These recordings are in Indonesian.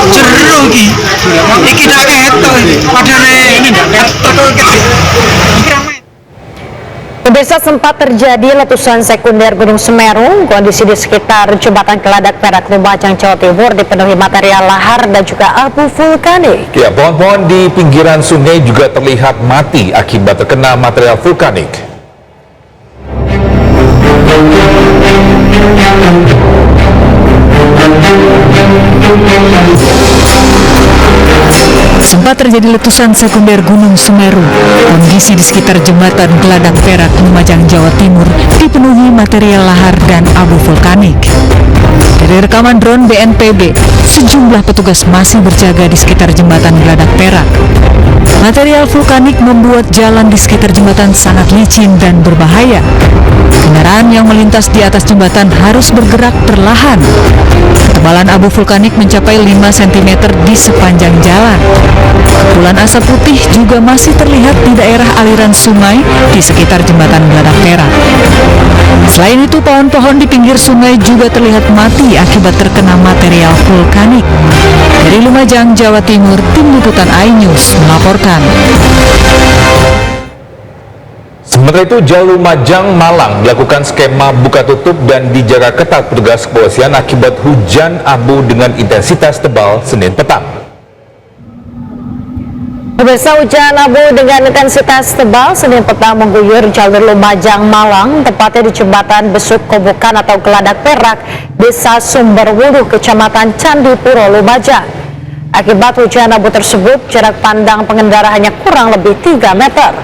Jero iki dak ketok iki. Padahal ini ndak ketok Pemirsa, sempat terjadi letusan sekunder Gunung Semeru. Kondisi di sekitar jembatan Geladak Perak Lumajang, Jawa Timur dipenuhi material lahar dan juga abu vulkanik. Ya, pohon-pohon di pinggiran sungai juga terlihat mati akibat terkena material vulkanik. Sempat terjadi letusan sekunder Gunung Semeru. Kondisi di sekitar jembatan Geladak Perak, Lumajang, Jawa Timur dipenuhi material lahar dan abu vulkanik. Dari rekaman drone BNPB, sejumlah petugas masih berjaga di sekitar jembatan Geladak Perak. Material vulkanik membuat jalan di sekitar jembatan sangat licin dan berbahaya. Kendaraan yang melintas di atas jembatan harus bergerak perlahan. Ketebalan abu vulkanik mencapai 5 cm di sepanjang jalan. Kepulan asap putih juga masih terlihat di daerah aliran sungai di sekitar jembatan Geladak Perak. Selain itu, pohon-pohon di pinggir sungai juga terlihat mati akibat terkena material vulkanik. Dari Lumajang, Jawa Timur, Tim Liputan iNews melaporkan. Sementara itu, Jalur Lumajang, Malang melakukan skema buka tutup dan dijaga ketat petugas kepolisian akibat hujan abu dengan intensitas tebal Senin petang. Pemirsa, hujan abu dengan intensitas tebal Senin petang mengguyur jalur Lumajang Malang, tepatnya di jembatan Besuk Kobokan atau Geladak Perak, Desa Sumberwuluh, Kecamatan Candipuro, Lumajang. Akibat hujan abu tersebut, jarak pandang pengendara hanya kurang lebih 3 meter.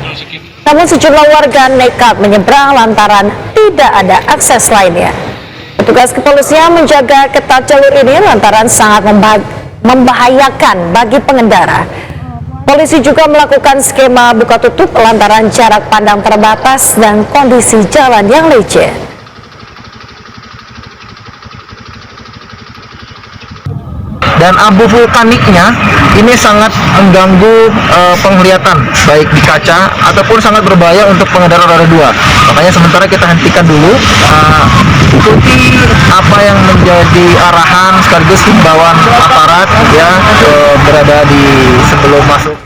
Namun sejumlah warga nekat menyeberang lantaran tidak ada akses lainnya. Petugas kepolisian menjaga ketat jalur ini lantaran sangat membahayakan bagi pengendara. Polisi juga melakukan skema buka tutup lantaran jarak pandang terbatas dan kondisi jalan yang licin. Dan abu vulkaniknya ini sangat mengganggu penglihatan baik di kaca ataupun sangat berbahaya untuk pengendara roda 2. Makanya sementara kita hentikan dulu, ikuti apa yang menjadi arahan sekaligus himbauan aparat ya berada di sebelum masuk.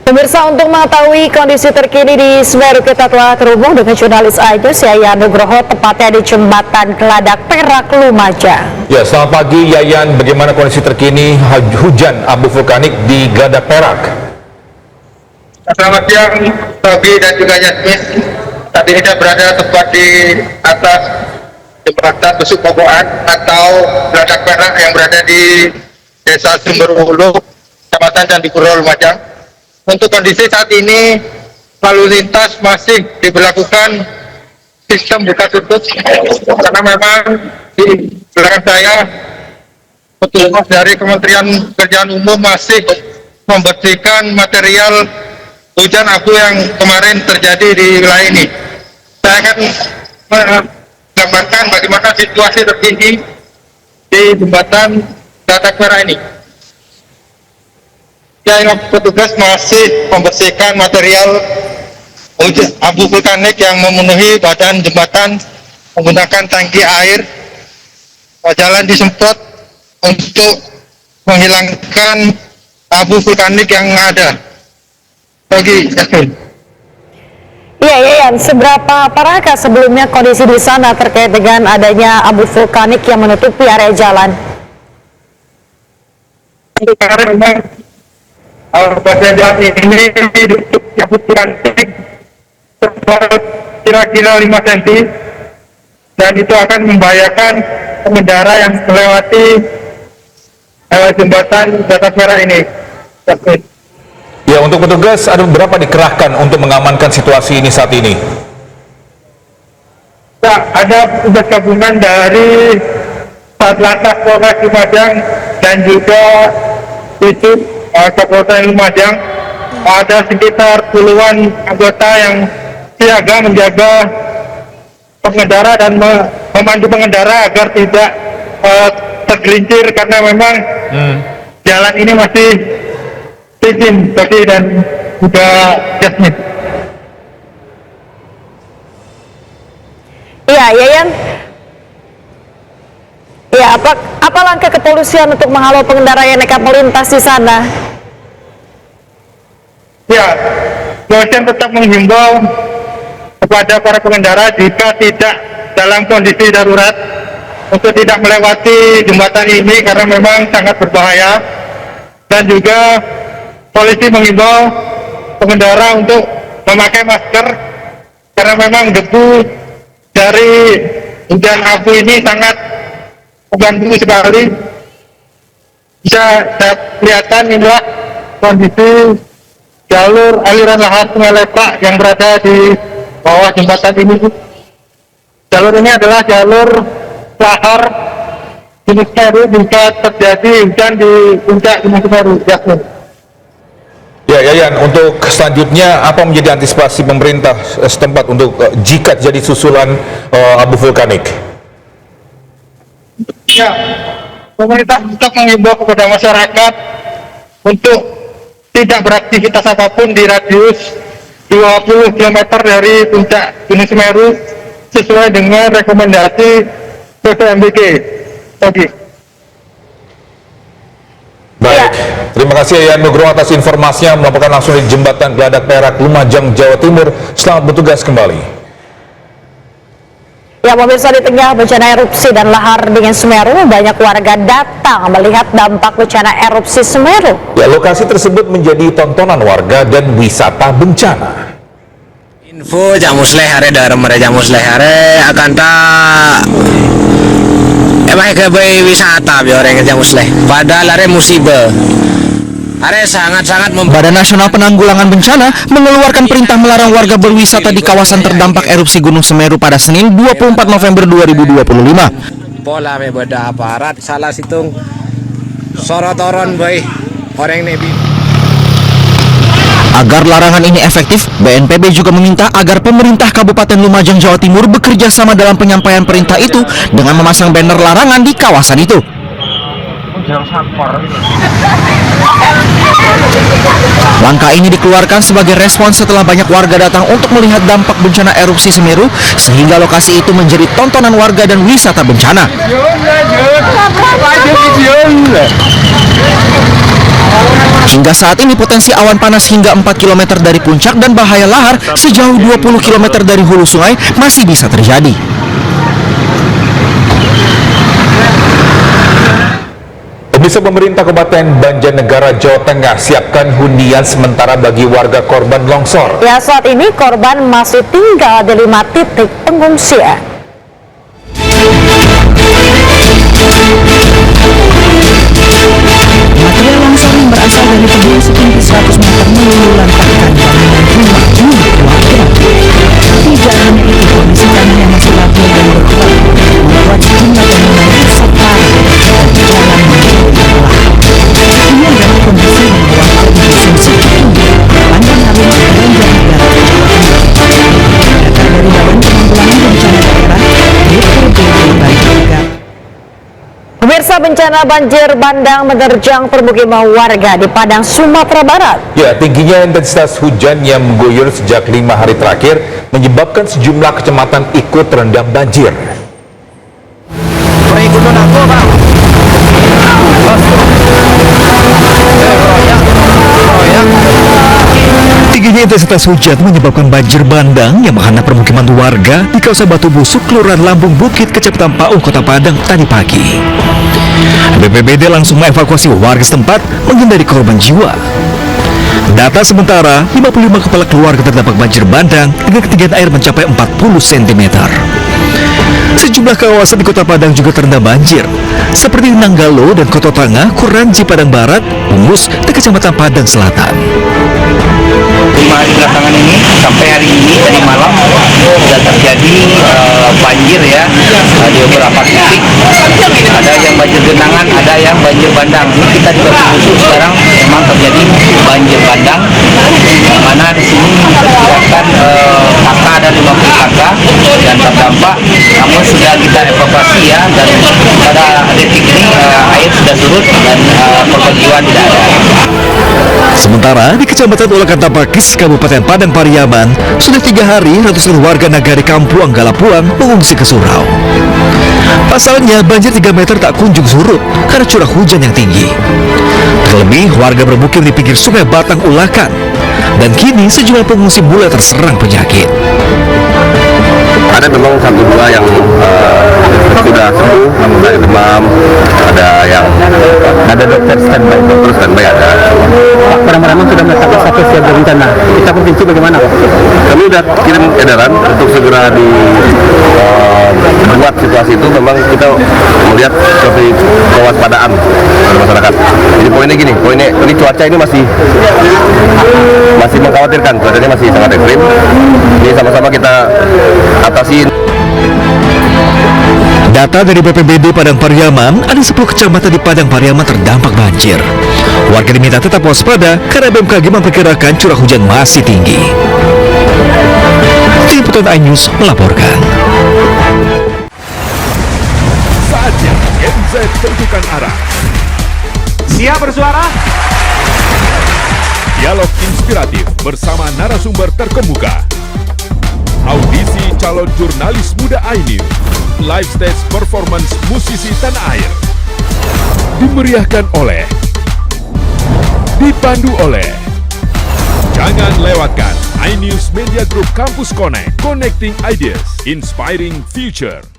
Pemirsa, untuk mengetahui kondisi terkini di Semeru, kita telah terhubung dengan jurnalis iNews Yayan Nugroho, tepatnya di jembatan Geladak Perak, Lumajang. Ya, selamat pagi Yayan, bagaimana kondisi terkini hujan abu vulkanik di Geladak Perak? Selamat siang, Togi dan juga Yasmin. Saat ini saya berada tepat di atas jembatan Besuk Kobokan atau Geladak Perak yang berada di Desa Sumberwuluh, Kecamatan Candipuro, Lumajang. Untuk kondisi saat ini, lalu lintas masih diberlakukan sistem buka tutup karena memang di belakang saya petugas dari Kementerian Pekerjaan Umum masih membersihkan material hujan abu yang kemarin terjadi di wilayah ini. Saya akan menggambarkan bagaimana situasi terkini di jembatan Geladak Perak ini. Ya, petugas masih membersihkan material abu vulkanik yang memenuhi badan jembatan menggunakan tangki air. Jalan disemprot untuk menghilangkan abu vulkanik yang ada. Bagi Yasmin. Iya, Yayan, seberapa parahkah sebelumnya kondisi di sana terkait dengan adanya abu vulkanik yang menutupi area jalan? Untuk kemarin memang badan jalan ini ditutup abu vulkanik kira-kira 5 cm dan itu akan membahayakan pengendara yang melewati jembatan Geladak Perak ini. Ya, untuk petugas ada berapa dikerahkan untuk mengamankan situasi ini saat ini? Ya, ada petugas gabungan dari Satlantas Polres Lumajang dan juga Disub Kabupaten Lumajang. Ada sekitar puluhan anggota yang siaga menjaga pengendara dan memandu pengendara agar tidak tergelincir karena memang jalan ini masih licin, Toki dan juga Yasmin. Iya, Yayan. Ya, Ya, apa langkah kepolisian untuk menghalau pengendara yang nekat melintas di sana? Ya, kepolisian tetap menghimbau kepada para pengendara jika tidak dalam kondisi darurat untuk tidak melewati jembatan ini karena memang sangat berbahaya, dan juga polisi menghimbau pengendara untuk memakai masker karena memang debu dari hujan abu ini sangat mengganggu sekali. Bisa saya kelihatan inilah kondisi jalur aliran lahar Sungai Lepak yang berada di bawah jembatan ini. Jalur ini adalah jalur lahar Gunung Semeru jika terjadi hujan di puncak Gunung Semeru. Ya, Yayan, untuk selanjutnya apa menjadi antisipasi pemerintah setempat untuk jika terjadi susulan abu vulkanik? Ya, pemerintah tetap mengimbau kepada masyarakat untuk tidak beraktivitas apapun di radius 20 km dari puncak Gunung Semeru sesuai dengan rekomendasi PVMBG. Oke. Baik, terima kasih Yayan Nugroho atas informasinya melaporkan langsung dari Jembatan Geladak Perak, Lumajang, Jawa Timur. Selamat bertugas kembali. Ya, pemirsa, di tengah bencana erupsi dan lahar dingin Semeru, banyak warga datang melihat dampak bencana erupsi Semeru. Ya, lokasi tersebut menjadi tontonan warga dan wisata bencana. Info jamusleh hare daerah mereka jamusleh hare akan tak emang ke wisata biar orang jamusleh padahal hare musibah. Badan Nasional Penanggulangan Bencana mengeluarkan perintah melarang warga berwisata di kawasan terdampak erupsi Gunung Semeru pada Senin 24 November 2025. Pola beda aparat salah situng sorotoron boy orang nebi. Agar larangan ini efektif, BNPB juga meminta agar pemerintah Kabupaten Lumajang, Jawa Timur bekerja sama dalam penyampaian perintah itu dengan memasang banner larangan di kawasan itu. Langkah ini dikeluarkan sebagai respons setelah banyak warga datang untuk melihat dampak bencana erupsi Semeru, sehingga lokasi itu menjadi tontonan warga dan wisata bencana. Hingga saat ini potensi awan panas hingga 4 km dari puncak dan bahaya lahar sejauh 20 km dari hulu sungai masih bisa terjadi. Pemirsa, pemerintah Kabupaten Banjarnegara, Jawa Tengah siapkan hunian sementara bagi warga korban longsor. Ya, saat ini korban masih tinggal di 5 titik pengungsian. Material longsor yang berasal dari tebing setinggi 100 meter meluluh lantahkan bangunan rumah milik warga. Tidak hanya itu, kondisi tanah yang masih labil dan bergerak membuat sejumlah bangunan rusak parah dan jalan menjadi belah. Ini adalah kondisi yang membuat konsumsi tinggi Pandan Harum, Banjarnegara, Jawa Timur. Data dari Badan Penanggulangan Bencana Daerah BPBD Banjarnegara. Pemirsa, bencana banjir bandang menerjang permukiman warga di Padang, Sumatera Barat. Ya, tingginya intensitas hujan yang mengguyur sejak 5 hari terakhir menyebabkan sejumlah kecamatan ikut terendam banjir. Tingginya intensitas hujan menyebabkan banjir bandang yang melanda permukiman warga di kawasan Batu Busuk, Kelurahan Lambung Bukit, Kecamatan Paung, Kota Padang tadi pagi. BPBD langsung mengevakuasi warga setempat menghindari korban jiwa. Data sementara, 55 kepala keluarga terdampak banjir bandang dengan ketinggian air mencapai 40 cm. Sejumlah kawasan di Kota Padang juga terendam banjir, seperti Nanggalo dan Kota Tengah, Kuranji, Padang Barat, Bungus, dan Kecamatan Padang Selatan. 5 hari belakangan ini sampai hari ini tadi malam sudah terjadi banjir ya di beberapa titik. Ada yang banjir genangan, ada yang banjir bandang. Ini kita di Batu Busuk sekarang memang terjadi banjir bandang, mana di sini diperkirakan kakak ada 50 kakak dan terdampak. Namun sudah kita evakuasi ya, dan pada detik ini air sudah surut dan korban jiwa tidak ada. Sementara di Kecamatan Ulakan Tapakis, Kabupaten Padang Pariaman, sudah 3 hari ratusan warga Nagari Kampuang Galapuang mengungsi ke surau. Pasalnya, banjir 3 meter tak kunjung surut karena curah hujan yang tinggi. Terlebih, warga bermukim di pinggir Sungai Batang Ulakan, dan kini sejumlah pengungsi mulai terserang penyakit. Ada memang 1-2 yang sudah sembuh, mulai demam, ada yang ada dokter standby ada. Barang-barang sudah menetapkan status siaga bencana. Kita provinsi bagaimana, Pak? Kami sudah kirim edaran untuk segera dibuat situasi itu. Memang kita melihat seperti kewaspadaan dari masyarakat. Jadi poinnya gini, ini cuaca ini masih mengkhawatirkan, cuacanya masih sangat ekstrim. Ini sama-sama kita atasi. Data dari BPBD Padang Pariaman, ada 10 kecamatan di Padang Pariaman terdampak banjir. Warga diminta tetap waspada karena BMKG memperkirakan curah hujan masih tinggi. Tim Liputan iNews melaporkan. Saatnya NZ tentukan arah. Siap bersuara? Dialog inspiratif bersama narasumber terkemuka. Audisi calon jurnalis muda iNews. Live stage performance musisi tanah air. Dimeriahkan oleh, dipandu oleh. Jangan lewatkan iNews Media Group Campus Connect. Connecting Ideas, Inspiring Future.